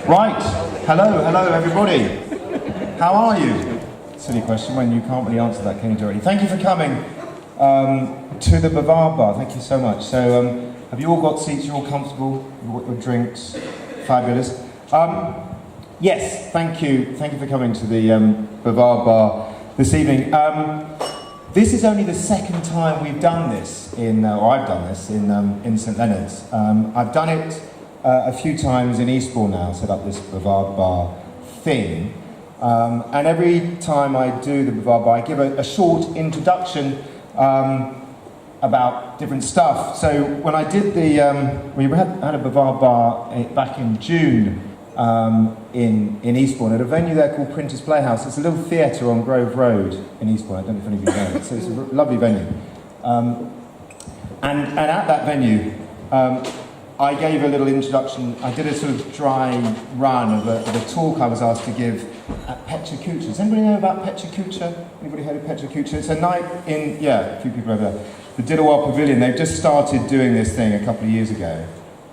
Right, hello everybody. How are you? Silly question when you can't really answer that, can you, Dorothy? Thank you for coming to the Bavard Bar, thank you so much. So, have you all got seats, you're all comfortable, you've got your drinks, fabulous. Yes, thank you for coming to the Bavard Bar this evening. This is only the second time we've done this or I've done this in St Leonard's. I've done it a few times in Eastbourne now, set up this Bavard Bar thing. And every time I do the Bavard Bar, I give a short introduction about different stuff. So when I did we had a Bavard Bar back in June in Eastbourne at a venue there called Printers Playhouse. It's a little theatre on Grove Road in Eastbourne. I don't know if any of you know it. So it's a lovely venue. And at that venue, I gave a little introduction. I did a sort of dry run of a talk I was asked to give at Petra Kucha. Does anybody know about Petra Kucha? Anybody heard of Petra Kucha? It's a night a few people over there. The Diddlewell Pavilion. They've just started doing this thing a couple of years ago.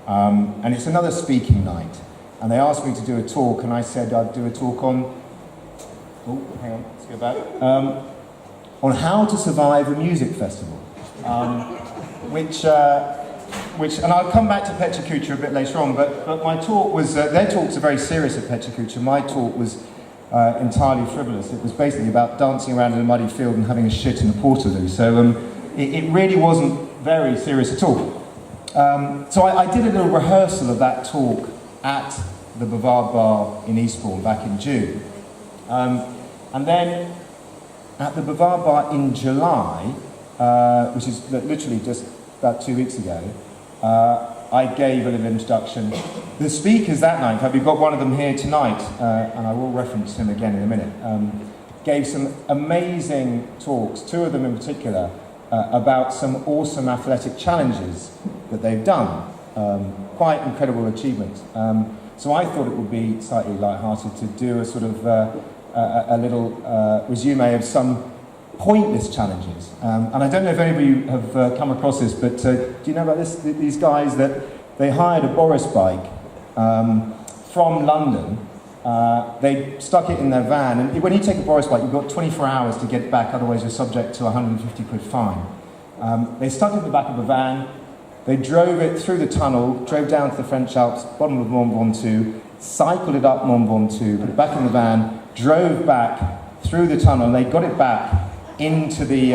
And it's another speaking night. And they asked me to do a talk, and I said I'd do a talk on, hang on, let's go back, on how to survive a music festival, which, and I'll come back to Petra Kucha a bit later on, but my talk was, their talks are very serious at Petra Kucha. My talk was entirely frivolous. It was basically about dancing around in a muddy field and having a shit in a portaloo. So it really wasn't very serious at all. So I did a little rehearsal of that talk at the Bavard Bar in Eastbourne back in June. And then at the Bavard Bar in July, which is literally just about 2 weeks ago, I gave a little introduction. The speakers that night, we've got one of them here tonight, and I will reference him again in a minute, gave some amazing talks, two of them in particular, about some awesome athletic challenges that they've done. Quite incredible achievement. So I thought it would be slightly light-hearted to do a sort of a little resume of some pointless challenges. And I don't know if any of you have come across this, but do you know about this? These guys that they hired a Boris bike from London. They stuck it in their van, and when you take a Boris bike, you've got 24 hours to get it back, otherwise you're subject to a 150 quid fine. They stuck it in the back of a van. They drove it through the tunnel, drove down to the French Alps, bottom of Mont Ventoux, cycled it up Mont Ventoux, put it back in the van, drove back through the tunnel, and they got it back into the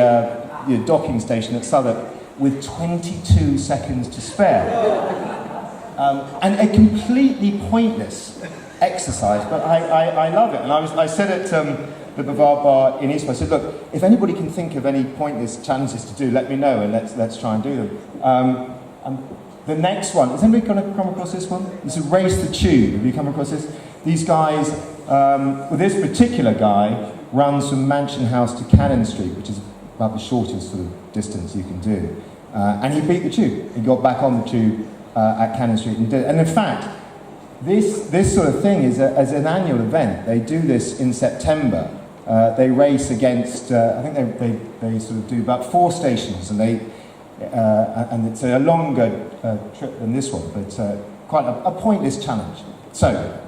docking station at Southwark with 22 seconds to spare. And a completely pointless exercise, but I love it. And I said at the Bavard Bar in Eastbourne, I said, look, if anybody can think of any pointless challenges to do, let me know, and let's try and do them. The next one, has anybody come across this one? This is Race the Tube. Have you come across this? These guys, this particular guy runs from Mansion House to Cannon Street, which is about the shortest sort of distance you can do. And he beat the tube. He got back on the tube at Cannon Street and did it. And in fact, this sort of thing is as an annual event. They do this in September. They race against, I think they sort of do about 4 stations, and and it's a longer trip than this one, but quite a pointless challenge. So,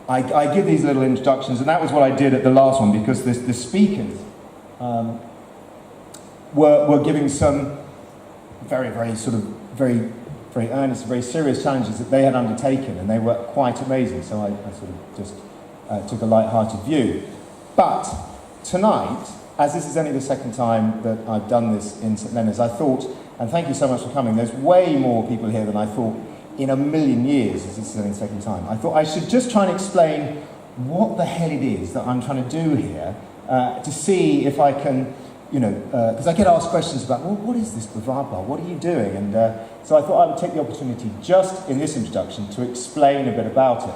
I give these little introductions, and that was what I did at the last one, because the speakers were giving some very earnest, very serious challenges that they had undertaken, and they were quite amazing, so I sort of just took a light-hearted view. But tonight, as this is only the second time that I've done this in St Leonard's, I thought, and thank you so much for coming, there's way more people here than I thought in a million years, as this is only the second time. I thought I should just try and explain what the hell it is that I'm trying to do here, to see if I can, because I get asked questions about, well, what is this Bavard Bar? What are you doing? And so I thought I would take the opportunity just in this introduction to explain a bit about it.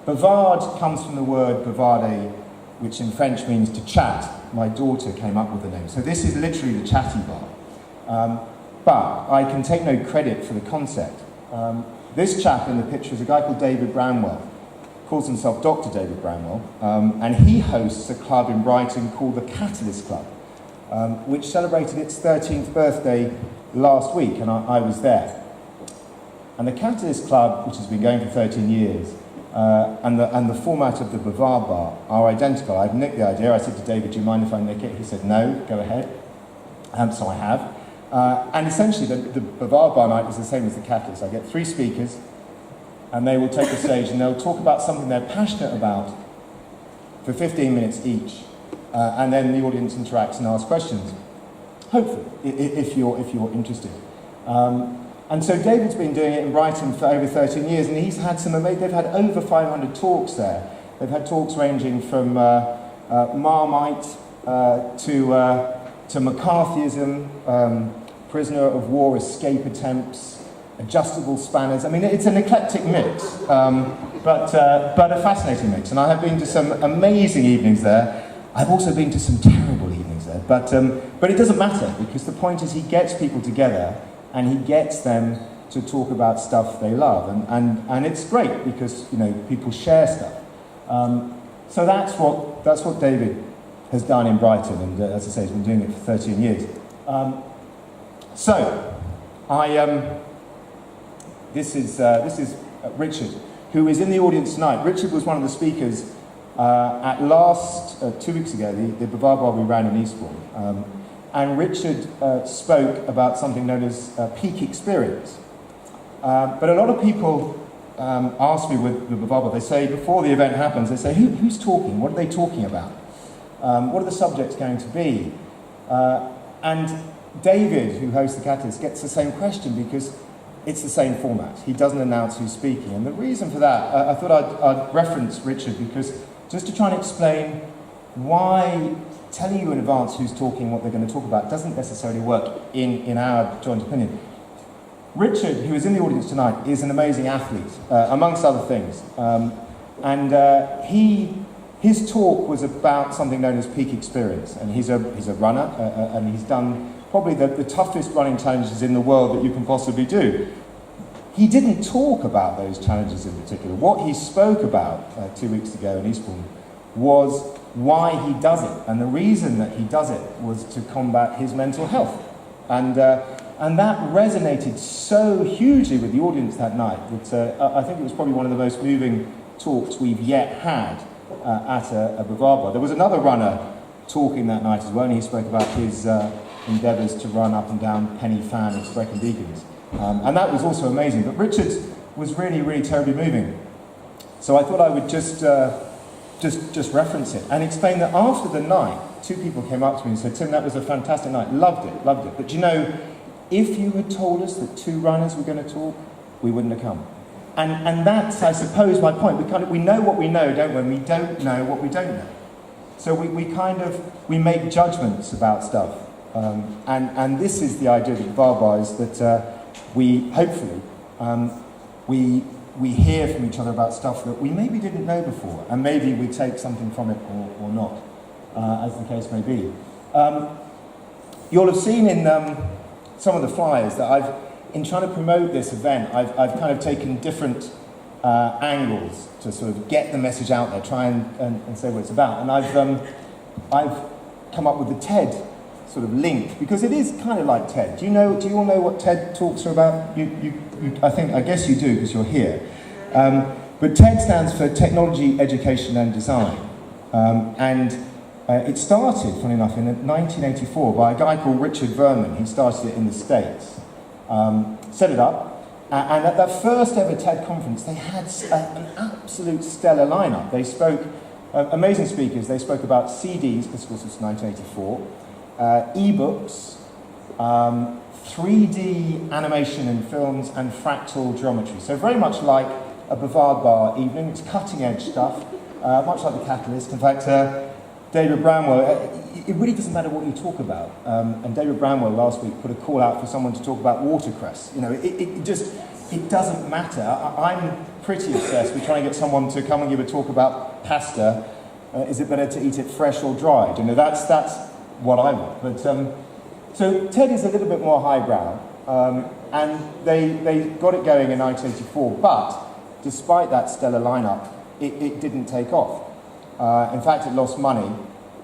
Bavard comes from the word bavarder, which in French means to chat. My daughter came up with the name. So this is literally the chatty bar. But I can take no credit for the concept. This chap in the picture is a guy called David Bramwell. Calls himself Dr. David Bramwell. And he hosts a club in Brighton called the Catalyst Club, which celebrated its 13th birthday last week, and I was there. And the Catalyst Club, which has been going for 13 years, and the format of the Bavard Bar are identical. I've nicked the idea. I said to David, do you mind if I nick it? He said, no, go ahead. So I have. And essentially, the Bavard Bar night is the same as the Catalyst. I get 3 speakers, and they will take the stage, and they'll talk about something they're passionate about for 15 minutes each. And then the audience interacts and asks questions, hopefully, if you're interested. And so David's been doing it in Brighton for over 13 years, and he's had they've had over 500 talks there. They've had talks ranging from Marmite to McCarthyism, prisoner of war escape attempts, adjustable spanners. I mean, it's an eclectic mix, but a fascinating mix. And I have been to some amazing evenings there. I've also been to some terrible evenings there, but it doesn't matter, because the point is he gets people together and he gets them to talk about stuff they love, and it's great because people share stuff. So that's what David has done in Brighton, and as I say, he's been doing it for 13 years. This is Richard, who is in the audience tonight. Richard was one of the speakers at last 2 weeks ago, the Bavard Bar we ran in Eastbourne. And Richard spoke about something known as peak experience. But a lot of people ask me with the Bavard Bar, they say, before the event happens, they say, who's talking? What are they talking about? What are the subjects going to be? And David, who hosts the Catalyst, gets the same question because it's the same format. He doesn't announce who's speaking. And the reason for that, I thought I'd reference Richard, because just to try and explain why telling you in advance who's talking, what they're going to talk about, doesn't necessarily work in our joint opinion. Richard, who is in the audience tonight, is an amazing athlete, amongst other things. His talk was about something known as peak experience, and he's a runner, and he's done probably the toughest running challenges in the world that you can possibly do. He didn't talk about those challenges in particular. What he spoke about 2 weeks ago in Eastbourne was why he does it, and the reason that he does it was to combat his mental health. And that resonated so hugely with the audience that night that I think it was probably one of the most moving talks we've yet had at a Bavard Bar. There was another runner talking that night as well, and he spoke about his endeavours to run up and down Penny Fan and Brecon Beacons. And that was also amazing. But Richard's was really, really terribly moving. So I thought I would just reference it and explain that after the night, 2 people came up to me and said, Tim, that was a fantastic night, loved it. But if you had told us that 2 runners were going to talk, we wouldn't have come. And that's, I suppose, my point. We know what we know, don't we? And we don't know what we don't know. So we make judgments about stuff. And this is the idea of the Bavard Bar, is that we hopefully we hear from each other about stuff that we maybe didn't know before, and maybe we take something from it or not, as the case may be. You'll have seen in some of the flyers that in trying to promote this event, I've kind of taken different angles to sort of get the message out there, try and say what it's about. And I've come up with the TED sort of link, because it is kind of like TED. Do you all know what TED Talks are about? I guess you do, because you're here. But TED stands for Technology, Education and Design. It started, funny enough, in 1984 by a guy called Richard Vernon. He started it in the States. Set it up, and at that first ever TED conference, they had an absolute stellar lineup. They spoke, amazing speakers. They spoke about CDs, because of course it's 1984, e-books, 3D animation in films, and fractal geometry. So very much like a Bavard Bar evening. It's cutting edge stuff, much like the Catalyst. In fact, David Bramwell, it really doesn't matter what you talk about. And David Bramwell last week put a call out for someone to talk about watercress. It doesn't matter. I'm pretty obsessed with trying to get someone to come and give a talk about pasta. Is it better to eat it fresh or dried? That's what I want. But so TED is a little bit more highbrow, and they got it going in 1984. But despite that stellar lineup, it didn't take off. In fact, it lost money,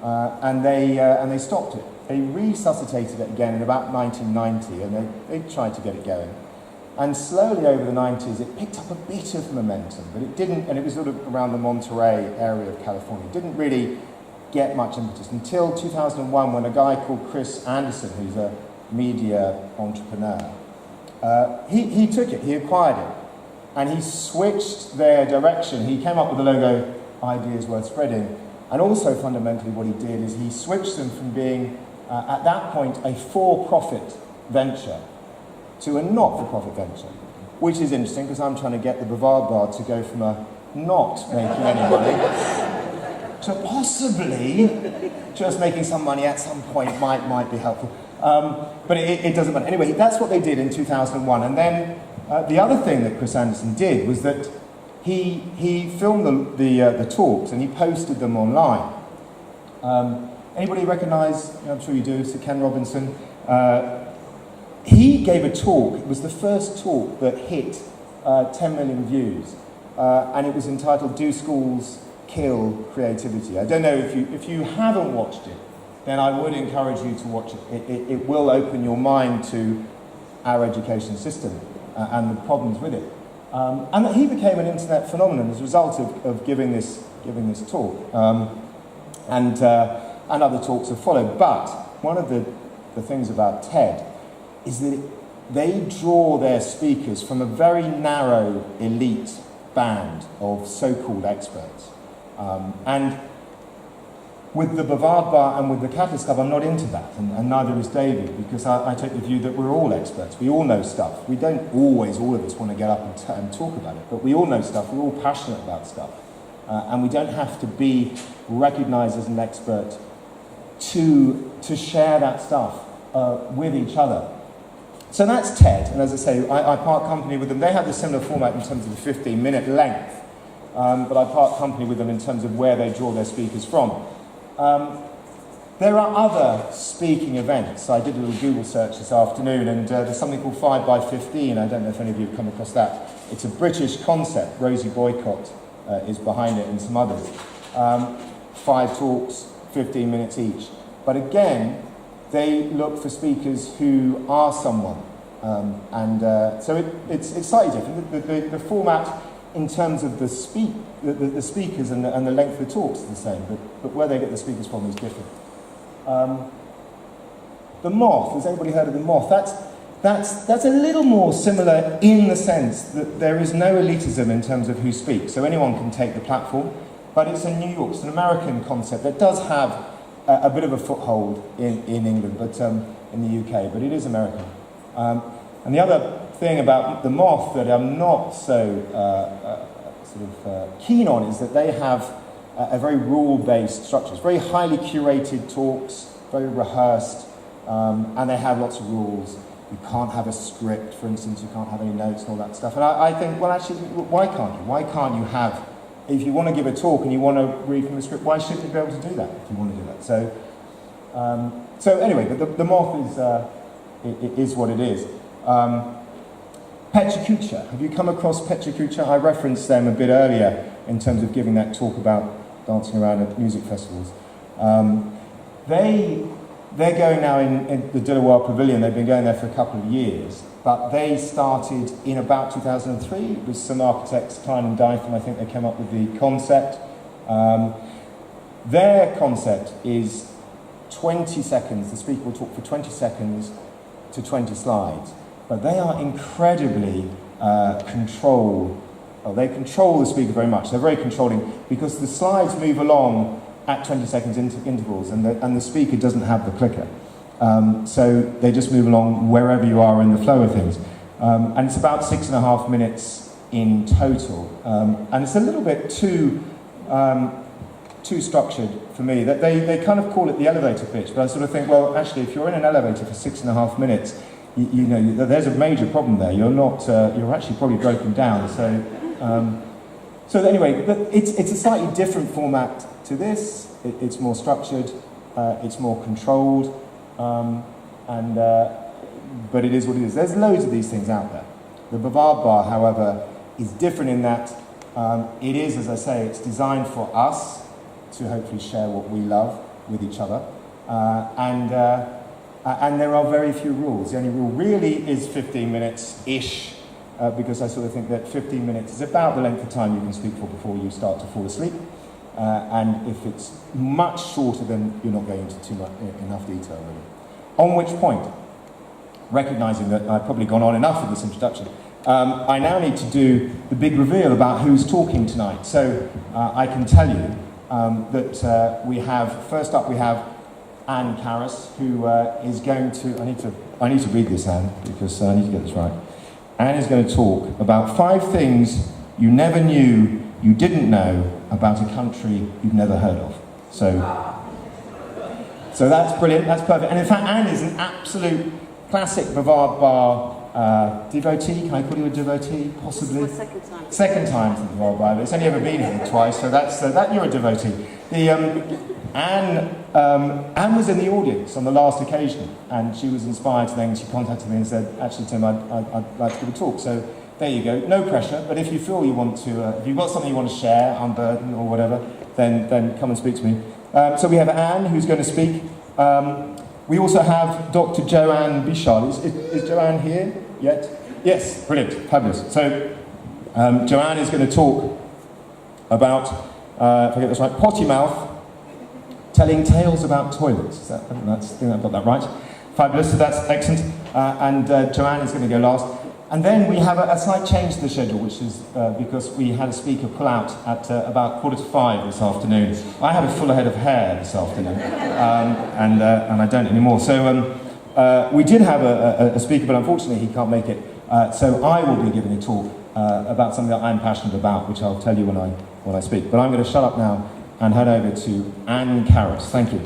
and they stopped it. They resuscitated it again in about 1990, and they tried to get it going. And slowly over the 90s, it picked up a bit of momentum, but it didn't, and it was sort of around the Monterey area of California. It didn't really get much impetus until 2001 when a guy called Chris Anderson, who's a media entrepreneur, he took it, he acquired it, and he switched their direction. He came up with the logo, Ideas Worth Spreading, and also fundamentally what he did is he switched them from being, at that point, a for-profit venture to a not-for-profit venture, which is interesting because I'm trying to get the Bavard Bar to go from a not making any money to possibly just making some money at some point might be helpful. But it doesn't matter. Anyway, that's what they did in 2001. And then the other thing that Chris Anderson did was that he filmed the talks and he posted them online. Anybody recognise, I'm sure you do, Sir Ken Robinson? He gave a talk. It was the first talk that hit 10 million views. And it was entitled, Do Schools Kill Creativity? I don't know if you haven't watched it, then I would encourage you to watch it. It will open your mind to our education system and the problems with it. And that he became an internet phenomenon as a result of giving this talk. And other talks have followed. But one of the things about TED is that they draw their speakers from a very narrow elite band of so-called experts. And with the Bavard Bar and with the Catalyst Club, I'm not into that, and neither is David, because I take the view that we're all experts. We all know stuff. We don't always, all of us, want to get up and talk about it, but we all know stuff. We're all passionate about stuff. And we don't have to be recognised as an expert to share that stuff with each other. So that's TED, and as I say, I part company with them. They have a similar format in terms of the 15-minute length, but I part company with them in terms of where they draw their speakers from. There are other speaking events. I did a little Google search this afternoon, and there's something called 5 by 15. I don't know if any of you have come across that. It's a British concept. Rosie Boycott is behind it, and some others. 5 talks, 15 minutes each. But again, they look for speakers who are someone. So it's slightly different. The format in terms of the speakers and the length of the talks is the same, but where they get the speakers from is different. The Moth, has anybody heard of the Moth? That's a little more similar in the sense that there is no elitism in terms of who speaks, so anyone can take the platform, but it's in New York. It's an American concept that does have a bit of a foothold in England, but in the UK, but it is American. And the other thing about the Moth that I'm not so keen on is that they have a very rule-based structure. It's very highly curated talks, very rehearsed, and they have lots of rules. You can't have a script, for instance, you can't have any notes and all that stuff. And I think, well, actually, why can't you? Why can't you have, if you want to give a talk and you want to read from the script, why shouldn't you be able to do that if you want to do that? So anyway, but the Moth is what it is. Petra Kucha. Have you come across Petra Kucha? I referenced them a bit earlier in terms of giving that talk about dancing around at music festivals. They're going now in the Dilawar Pavilion. They've been going there for a couple of years, but they started in about 2003 with some architects, Klein and Dytham. I think they came up with the concept. Their concept is 20 seconds. The speaker will talk for 20 seconds to 20 slides. But they are incredibly they control the speaker very much. They're very controlling because the slides move along at 20 seconds intervals and the speaker doesn't have the clicker. So they just move along wherever you are in the flow of things. And it's about 6.5 minutes in total. And it's a little bit too structured for me. They kind of call it the elevator pitch, but I sort of think, well, actually, if you're in an elevator for 6.5 minutes, you know, there's a major problem there. You're actually probably broken down. So anyway, but it's a slightly different format to this. It's more structured, it's more controlled, but it is what it is. There's loads of these things out there. The Bavard Bar, however, is different in that it is, as I say, it's designed for us to hopefully share what we love with each other, and there are very few rules. The only rule really is 15 minutes-ish because I sort of think that 15 minutes is about the length of time you can speak for before you start to fall asleep. And if it's much shorter, then you're not going into enough detail, really. On which point, recognising that I've probably gone on enough with this introduction, I now need to do the big reveal about who's talking tonight. So I can tell you that we have, first up we have Anne Carus, who is going to, I need to read this, Anne, because I need to get this right. Anne is going to talk about 5 things you never knew you didn't know about a country you've never heard of. So that's brilliant, that's perfect. And in fact, Anne is an absolute classic Bavard Bar devotee. Can I call you a devotee, possibly? This is my second time. Second time to the Bavard Bar, but it's only ever been here twice, so that's that you're a devotee. Anne was in the audience on the last occasion, and she was inspired, then she contacted me and said, actually, Tim, I'd like to give a talk. So there you go, no pressure, but if you feel you want to, if you've got something you want to share, unburden or whatever, then come and speak to me. So we have Anne, who's going to speak. We also have Dr. Joanne Bichard. Is Joanne here yet? Yes, brilliant, fabulous. So Joanne is going to talk about, if I get this right, potty mouth, telling tales about toilets. I think I've got that right. Fabulous, so that's excellent. And Joanne is going to go last. And then we have a slight change to the schedule, which is because we had a speaker pull out at about 4:45 this afternoon. I had a full head of hair this afternoon, and I don't anymore. So we did have a speaker, but unfortunately he can't make it. So I will be giving a talk about something that I'm passionate about, which I'll tell you when I speak. But I'm going to shut up now and head over to Anne Carus. Thank you.